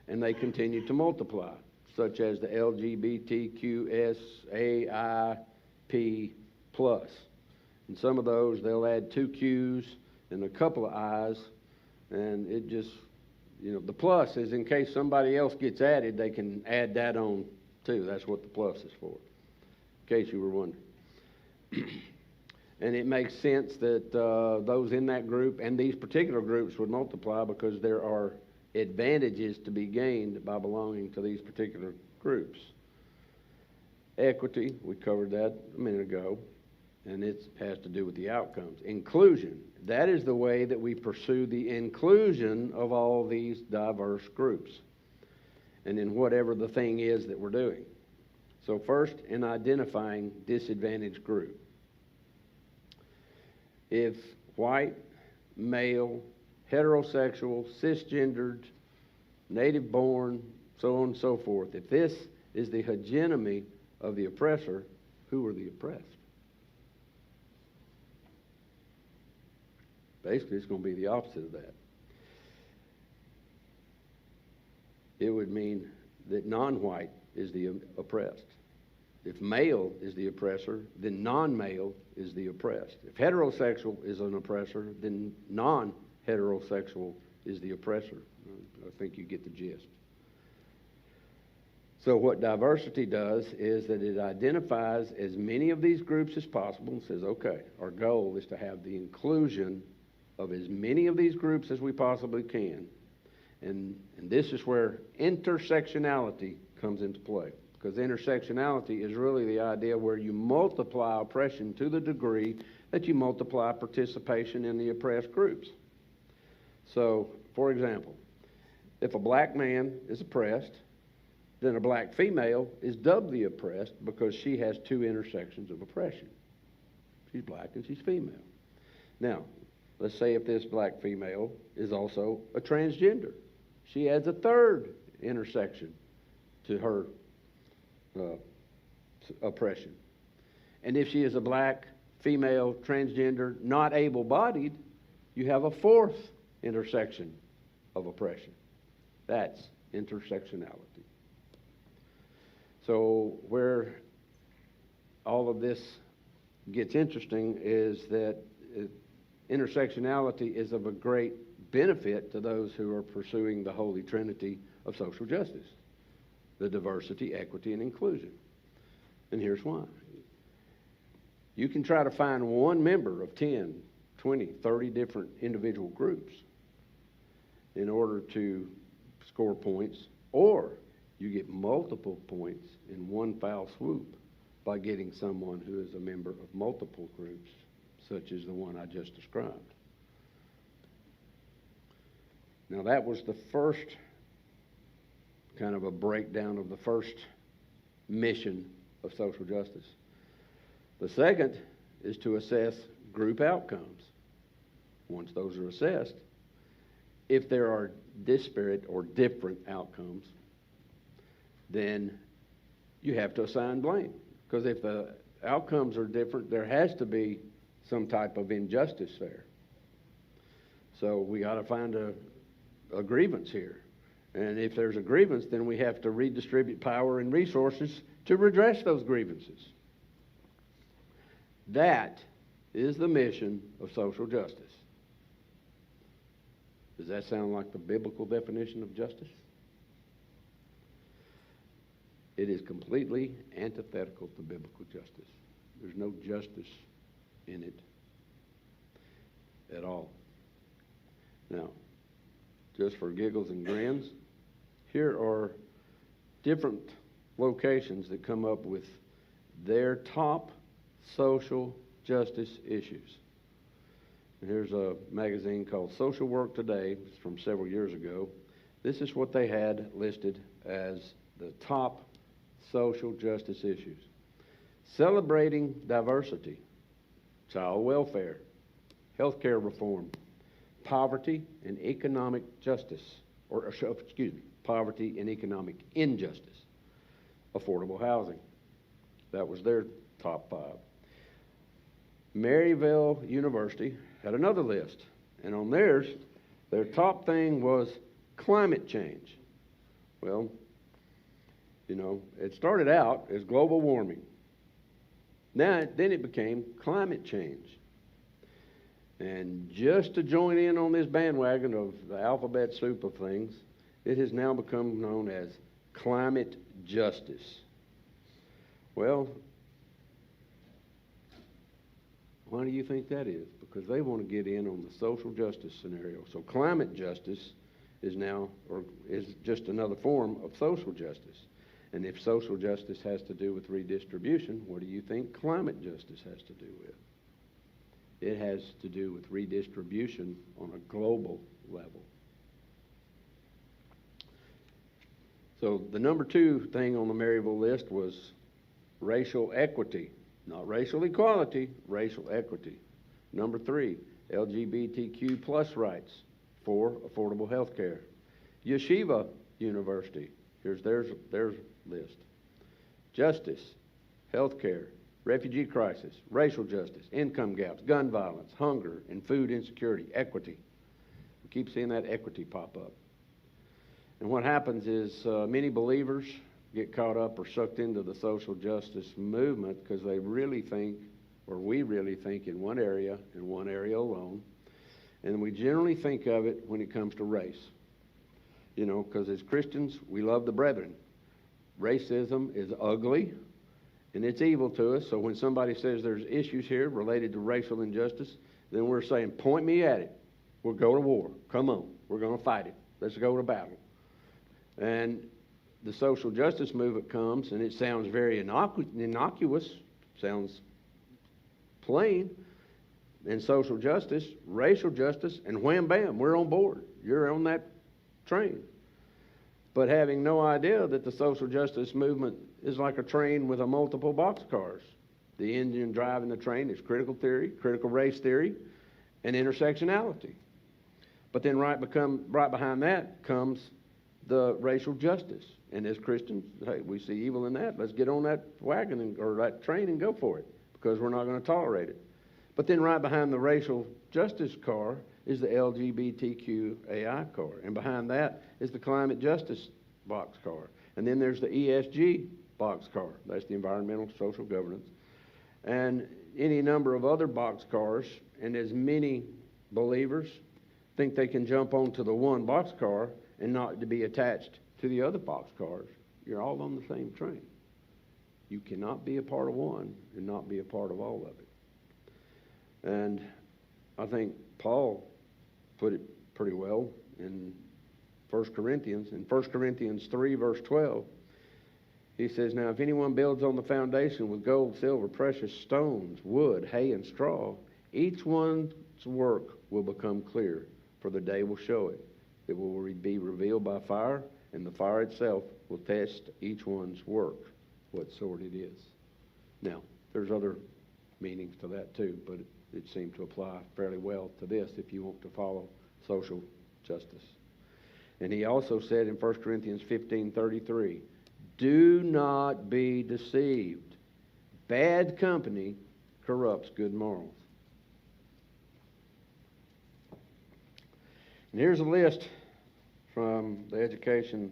Speaker 1: and they continue to multiply, such as the LGBTQSAIP+. And some of those, they'll add 2 Q's and a couple of I's, and it just, the plus is in case somebody else gets added, they can add that on too. That's what the plus is for. in case you were wondering. And it makes sense that those in that group and these particular groups would multiply because there are advantages to be gained by belonging to these particular groups. Equity, we covered that a minute ago, and it has to do with the outcomes. Inclusion, that is the way that we pursue the inclusion of all these diverse groups and in whatever the thing is that we're doing. So first, in identifying disadvantaged group. If white, male, heterosexual, cisgendered, native-born, so on and so forth, if this is the hegemony of the oppressor, who are the oppressed? Basically, it's going to be the opposite of that. It would mean that non-white is the oppressed. If male is the oppressor, then non-male is the oppressed. If heterosexual is an oppressor, then non-heterosexual is the oppressor. I think you get the gist. So what diversity does is that it identifies as many of these groups as possible and says, okay, our goal is to have the inclusion of as many of these groups as we possibly can. And this is where intersectionality comes into play. Because intersectionality is really the idea where you multiply oppression to the degree that you multiply participation in the oppressed groups. So, for example, if a black man is oppressed, then a black female is doubly oppressed because she has two intersections of oppression. She's black and she's female. Now, let's say if this black female is also a transgender. She adds a third intersection to her oppression. And if she is a black, female, transgender, not able-bodied, you have a fourth intersection of oppression. That's intersectionality. So where all of this gets interesting is that intersectionality is of a great benefit to those who are pursuing the holy trinity of social justice: the diversity, equity, and inclusion. And here's why. You can try to find one member of 10, 20, 30 different individual groups in order to score points, or you get multiple points in one foul swoop by getting someone who is a member of multiple groups, such as the one I just described. Now that was the first kind of a breakdown of the first mission of social justice. The second is to assess group outcomes. Once those are assessed, if there are disparate or different outcomes, then you have to assign blame. Because if the outcomes are different, there has to be some type of injustice there. So we got to find a grievance here. And if there's a grievance, then we have to redistribute power and resources to redress those grievances. That is the mission of social justice. Does that sound like the biblical definition of justice? It is completely antithetical to biblical justice. There's no justice in it at all. Now, just for giggles and grins, here are different locations that come up with their top social justice issues. And here's a magazine called Social Work Today. It's from several years ago. This is what they had listed as the top social justice issues: celebrating diversity, child welfare, healthcare reform, poverty and economic justice, poverty and economic injustice, affordable housing. That was their top 5. Maryville University had another list, and on theirs, their top thing was climate change. Well, you know, it started out as global warming. Then it became climate change. And just to join in on this bandwagon of the alphabet soup of things, it has now become known as climate justice. Well, Why do you think that is? Because they want to get in on the social justice scenario. So climate justice is now, or is just another form of social justice. And if social justice has to do with redistribution, what do you think climate justice has to do with? It has to do with redistribution on a global level. So the number 2 thing on the Maryville list was racial equity. Not racial equality, racial equity. Number 3, LGBTQ plus rights. 4, affordable health care. Yeshiva University. Here's their list. Justice, health care, refugee crisis, racial justice, income gaps, gun violence, hunger, and food insecurity, equity. We keep seeing that equity pop up. And what happens is many believers get caught up or sucked into the social justice movement because they really think, or we really think, in one area alone. And we generally think of it when it comes to race. You know, because as Christians, we love the brethren. Racism is ugly, and it's evil to us. So when somebody says there's issues here related to racial injustice, then we're saying, point me at it. We'll go to war. Come on. We're going to fight it. Let's go to battle. And the social justice movement comes, and it sounds very innocuous, sounds plain. And social justice, racial justice, and wham bam, we're on board. You're on that train. But having no idea that the social justice movement is like a train with a multiple boxcars. The engine driving the train is critical theory, critical race theory, and intersectionality. But then right behind that comes the racial justice. And as Christians, hey, we see evil in that. Let's get on that wagon or that train and go for it, because we're not going to tolerate it. But then right behind the racial justice car is the LGBTQAI car. And behind that is the climate justice boxcar. And then there's the ESG boxcar. That's the environmental social governance. And any number of other boxcars. And as many believers think they can jump onto the one boxcar and not to be attached to the other boxcars, you're all on the same train. You cannot be a part of one and not be a part of all of it. And I think Paul put it pretty well in 1 Corinthians. In 1 Corinthians 3, verse 12, he says, now if anyone builds on the foundation with gold, silver, precious stones, wood, hay, and straw, each one's work will become clear, for the day will show it. It will be revealed by fire, and the fire itself will test each one's work, what sort it is. Now, there's other meanings to that too, but it seemed to apply fairly well to this if you want to follow social justice. And he also said in 1 Corinthians 15:33, do not be deceived. Bad company corrupts good morals. And here's a list from the Education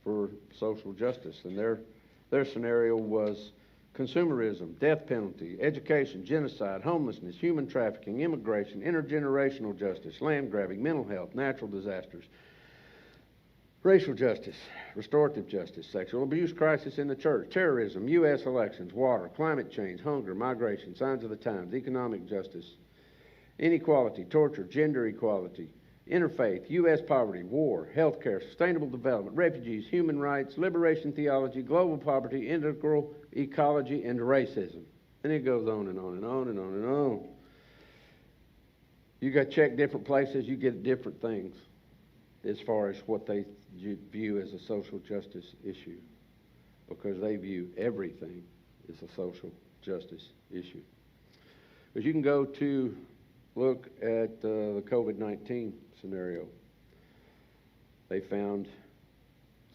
Speaker 1: for Social Justice. And their scenario was consumerism, death penalty, education, genocide, homelessness, human trafficking, immigration, intergenerational justice, land grabbing, mental health, natural disasters, racial justice, restorative justice, sexual abuse crisis in the church, terrorism, U.S. elections, water, climate change, hunger, migration, signs of the times, economic justice, inequality, torture, gender equality, interfaith, U.S. poverty, war, healthcare, sustainable development, refugees, human rights, liberation theology, global poverty, integral ecology, and racism. And it goes on and on and on and on and on. You got to check different places, you get different things as far as what they view as a social justice issue, because they view everything as a social justice issue. Because you can go to look at the COVID-19 scenario. They found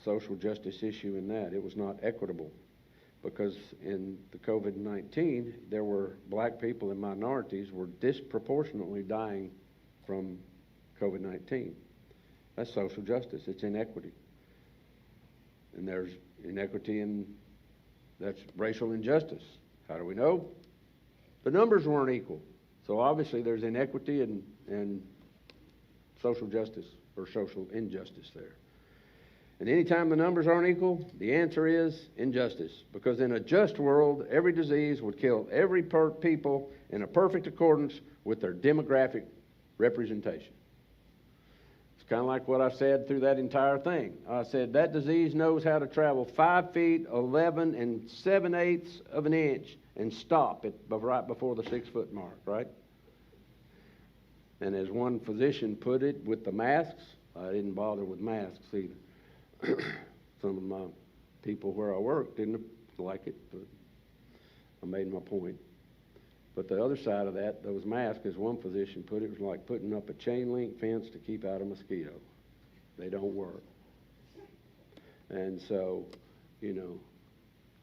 Speaker 1: social justice issue in that. It was not equitable, because in the COVID-19, there were black people and minorities were disproportionately dying from COVID-19. That's social justice. It's inequity. And there's inequity in, that's racial injustice. How do we know? The numbers weren't equal. So obviously there's inequity and social justice or social injustice there. And anytime the numbers aren't equal, the answer is injustice. Because in a just world, every disease would kill every people in a perfect accordance with their demographic representation. It's kind of like what I said through that entire thing. I said that disease knows how to travel 5 feet, 11 and 7/8 of an inch and stop it right before the 6-foot mark, right? And as one physician put it with the masks, I didn't bother with masks either. Some of my people where I work didn't like it, but I made my point. But the other side of that, those masks, as one physician put it, was like putting up a chain link fence to keep out a mosquito. They don't work. And so,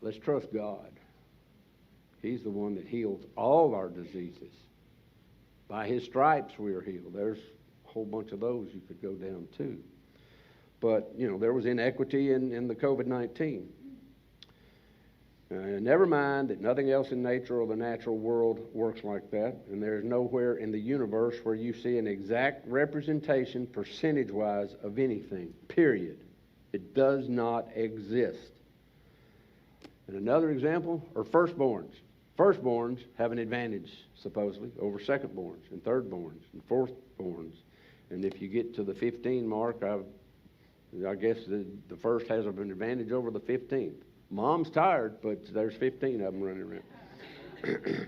Speaker 1: let's trust God. He's the one that heals all our diseases. By His stripes we are healed. There's a whole bunch of those you could go down to. But, there was inequity in the COVID-19. Never mind that nothing else in nature or the natural world works like that, and there's nowhere in the universe where you see an exact representation percentage-wise of anything, period. It does not exist. And another example are firstborns. Firstborns have an advantage, supposedly, over secondborns and thirdborns and fourthborns. And if you get to the 15 mark, I guess the first has an advantage over the 15th. Mom's tired, but there's 15 of them running around.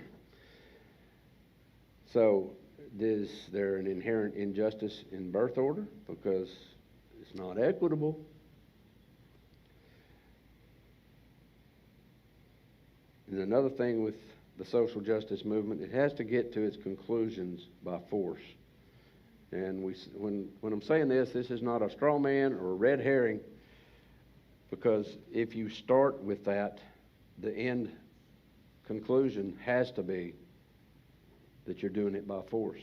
Speaker 1: So, is there an inherent injustice in birth order? Because it's not equitable. And another thing with the social justice movement, it has to get to its conclusions by force. And when I'm saying this is not a straw man or a red herring, because if you start with that, the end conclusion has to be that you're doing it by force.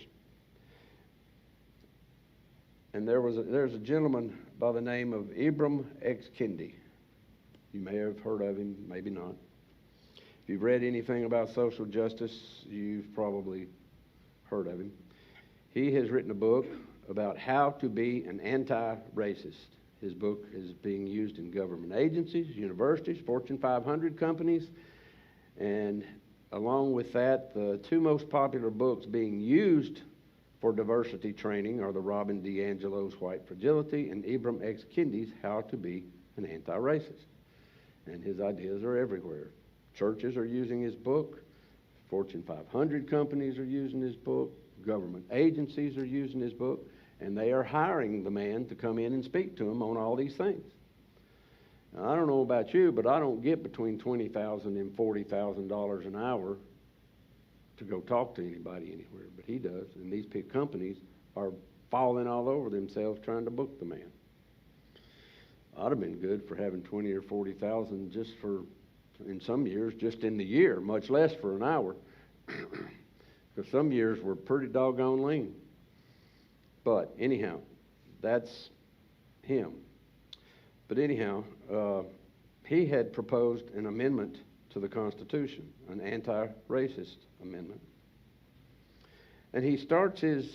Speaker 1: And there's a gentleman by the name of Ibram X. Kendi. You may have heard of him, maybe not. If you've read anything about social justice, you've probably heard of him. He has written a book about how to be an anti-racist. His book is being used in government agencies, universities, Fortune 500 companies, and along with that, the two most popular books being used for diversity training are the Robin DiAngelo's White Fragility and Ibram X. Kendi's How to Be an Anti-Racist. And his ideas are everywhere. Churches are using his book. Fortune 500 companies are using his book. Government agencies are using his book. And they are hiring the man to come in and speak to them on all these things. Now, I don't know about you, but I don't get between $20,000 and $40,000 an hour to go talk to anybody anywhere, but he does. And these big companies are falling all over themselves trying to book the man. I'd have been good for having 20 or 40,000 just for, in some years, just in the year, much less for an hour, because some years were pretty doggone lean. But anyhow, that's him. But anyhow, he had proposed an amendment to the Constitution, an anti-racist amendment. And he starts his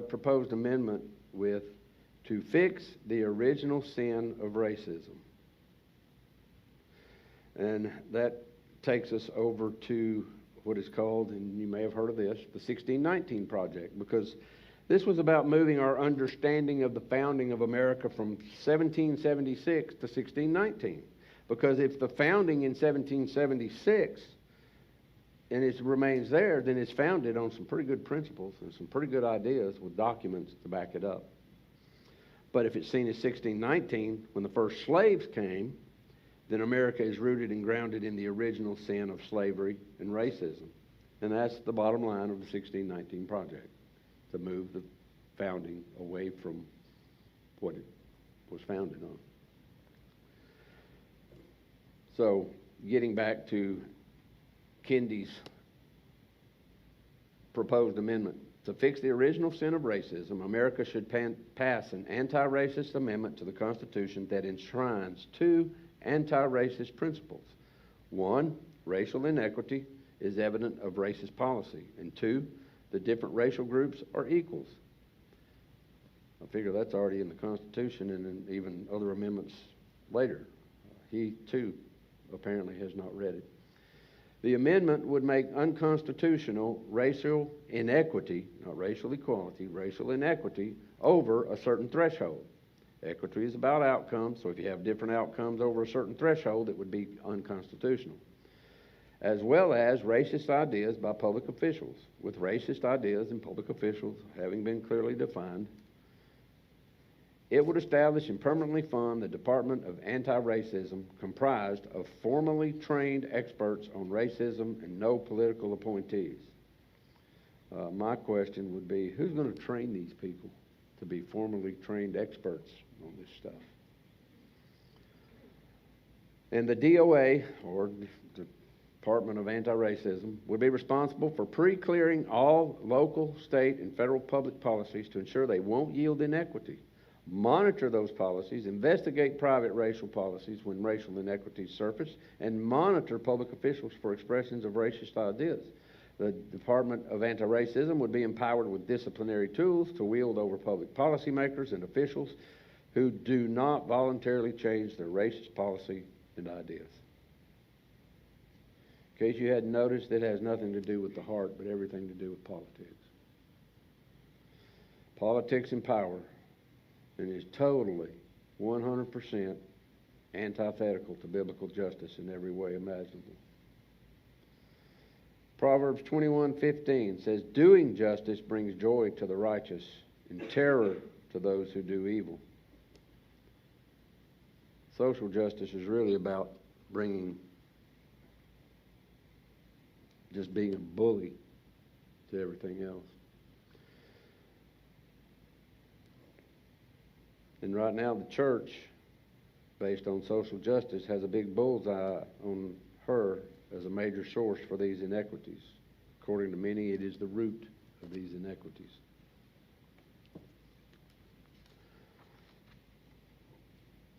Speaker 1: proposed amendment with, to fix the original sin of racism. And that takes us over to what is called, and you may have heard of this, the 1619 Project, because this was about moving our understanding of the founding of America from 1776 to 1619. Because if the founding in 1776, and it remains there, then it's founded on some pretty good principles and some pretty good ideas with documents to back it up. But if it's seen as 1619, when the first slaves came, then America is rooted and grounded in the original sin of slavery and racism. And that's the bottom line of the 1619 Project, to move the founding away from what it was founded on. So, getting back to Kendi's proposed amendment, to fix the original sin of racism, America should pass an anti-racist amendment to the Constitution that enshrines two anti-racist principles. One, racial inequity is evident of racist policy. And two, the different racial groups are equals. I figure that's already in the Constitution and in even other amendments later. He, too, apparently has not read it. The amendment would make unconstitutional racial inequity, not racial equality, racial inequity over a certain threshold. Equity is about outcomes, so if you have different outcomes over a certain threshold, it would be unconstitutional. As well as racist ideas by public officials, with racist ideas and public officials having been clearly defined. It would establish and permanently fund the Department of Anti-Racism, comprised of formally trained experts on racism and no political appointees. My question would be, who's going to train these people to be formally trained experts on this stuff? And the DOA, or the Department of Anti-Racism, would be responsible for pre-clearing all local, state, and federal public policies to ensure they won't yield inequity. Monitor those policies, investigate private racial policies when racial inequities surface, and monitor public officials for expressions of racist ideas. The Department of Anti-Racism would be empowered with disciplinary tools to wield over public policymakers and officials who do not voluntarily change their racist policy and ideas. In case you hadn't noticed, it has nothing to do with the heart, but everything to do with politics. Politics and power. And is totally 100% antithetical to biblical justice in every way imaginable. Proverbs 21:15 says, "Doing justice brings joy to the righteous and terror to those who do evil." Social justice is really about just being a bully to everything else. And right now the church, based on social justice, has a big bullseye on her as a major source for these inequities. According to many, it is the root of these inequities.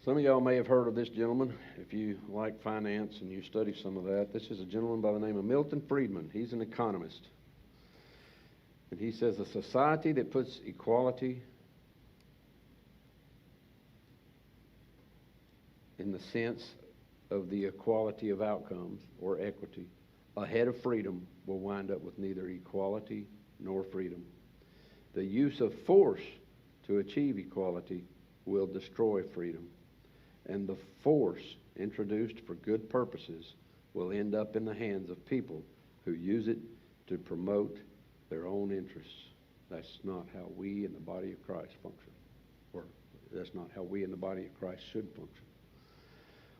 Speaker 1: Some of y'all may have heard of this gentleman if you like finance and you study some of that. This is a gentleman by the name of Milton Friedman. He's an economist. And he says a society that puts equality in the sense of the equality of outcomes, or equity, ahead of freedom will wind up with neither equality nor freedom. The use of force to achieve equality will destroy freedom. And the force introduced for good purposes will end up in the hands of people who use it to promote their own interests. That's not how we in the body of Christ function. Or that's not how we in the body of Christ should function.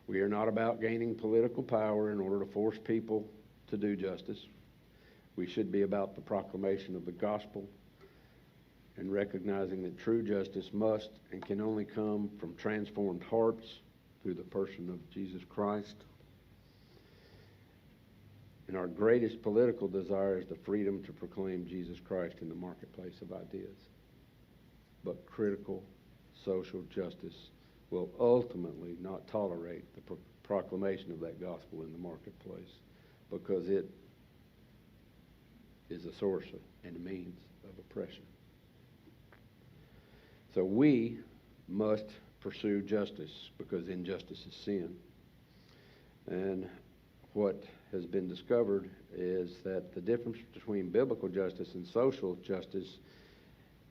Speaker 1: We are not about gaining political power in order to force people to do justice. We should be about the proclamation of the gospel and recognizing that true justice must and can only come from transformed hearts through the person of Jesus Christ. And our greatest political desire is the freedom to proclaim Jesus Christ in the marketplace of ideas. But critical social justice will ultimately not tolerate the proclamation of that gospel in the marketplace, because it is a source and a means of oppression. So we must pursue justice, because injustice is sin. And what has been discovered is that the difference between biblical justice and social justice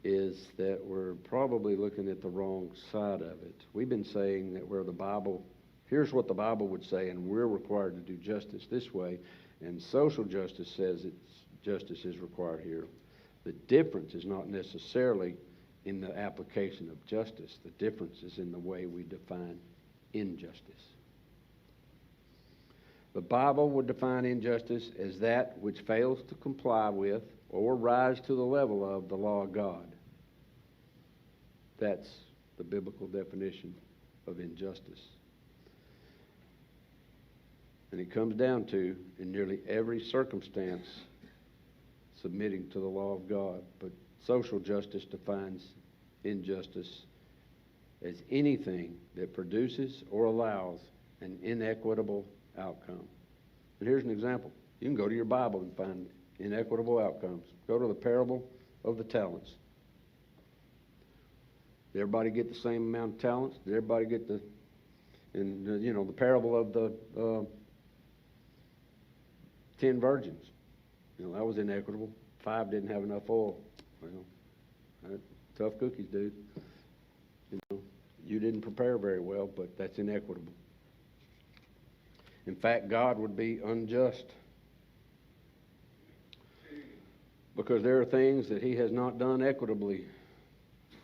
Speaker 1: is that we're probably looking at the wrong side of it. We've been saying that here's what the Bible would say, and we're required to do justice this way, and social justice says justice is required here. The difference is not necessarily in the application of justice. The difference is in the way we define injustice. The Bible would define injustice as that which fails to comply with or rise to the level of the law of God. That's the biblical definition of injustice. And it comes down to, in nearly every circumstance, submitting to the law of God. But social justice defines injustice as anything that produces or allows an inequitable outcome. And here's an example. You can go to your Bible and find inequitable outcomes. Go to the parable of the talents. Did everybody get the same amount of talents? Did everybody get the And, the parable of the 10 virgins. That was inequitable. 5 didn't have enough oil. Well, tough cookies, dude. You didn't prepare very well, but that's inequitable. In fact, God would be unjust because there are things that He has not done equitably.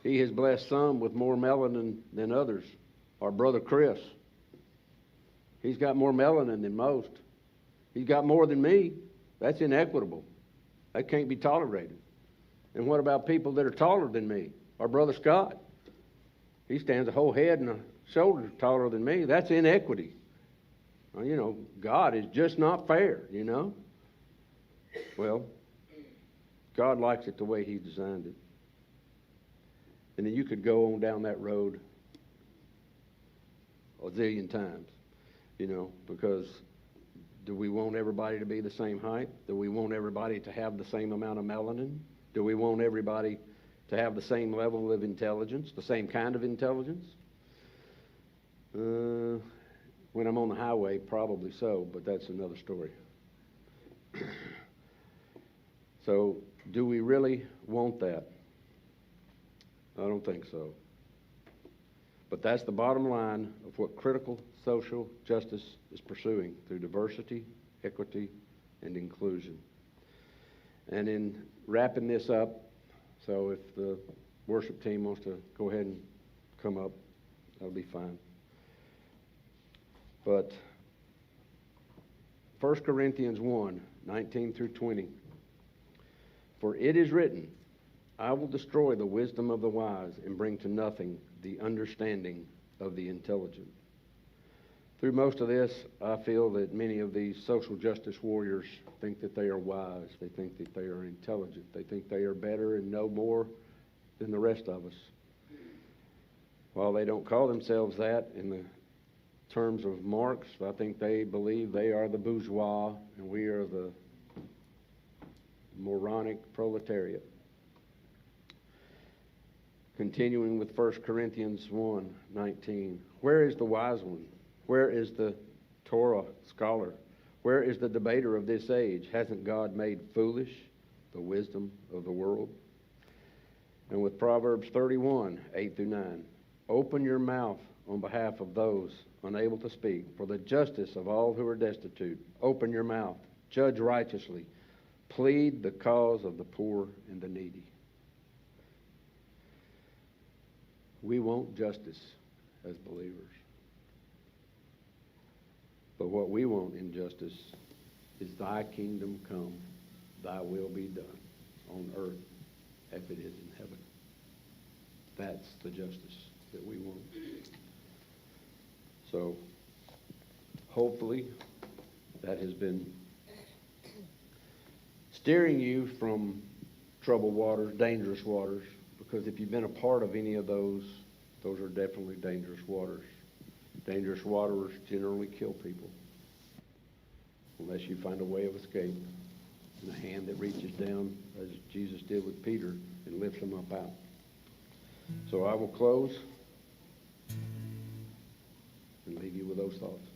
Speaker 1: He has blessed some with more melanin than others. Our brother Chris, he's got more melanin than most. He's got more than me. That's inequitable. That can't be tolerated. And what about people that are taller than me? Our brother Scott, he stands a whole head and a shoulder taller than me. That's inequity. God is just not fair, Well, God likes it the way He designed it. And then you could go on down that road a zillion times, because do we want everybody to be the same height? Do we want everybody to have the same amount of melanin? Do we want everybody to have the same level of intelligence, the same kind of intelligence? When I'm on the highway, probably so, but that's another story. So, do we really want that? I don't think so. But that's the bottom line of what critical social justice is pursuing through diversity, equity, and inclusion. And in wrapping this up, so if the worship team wants to go ahead and come up, that'll be fine. But 1 Corinthians 1, 19 through 20. For it is written, I will destroy the wisdom of the wise and bring to nothing the understanding of the intelligent. Through most of this, I feel that many of these social justice warriors think that they are wise. They think that they are intelligent. They think they are better and know more than the rest of us. While they don't call themselves that in the terms of Marx, I think they believe they are the bourgeois and we are the moronic proletariat. Continuing with 1 Corinthians 1, 19. Where is the wise one? Where is the Torah scholar? Where is the debater of this age? Hasn't God made foolish the wisdom of the world? And with Proverbs 31, 8 through 9. Open your mouth on behalf of those unable to speak, for the justice of all who are destitute. Open your mouth. Judge righteously. Plead the cause of the poor and the needy. We want justice as believers. But what we want in justice is thy kingdom come, thy will be done on earth as it is in heaven. That's the justice that we want. So, hopefully, that has been steering you from troubled waters, dangerous waters, because if you've been a part of any of those are definitely dangerous waters. Dangerous waters generally kill people unless you find a way of escape and a hand that reaches down, as Jesus did with Peter, and lifts him up out. So I will close and leave you with those thoughts.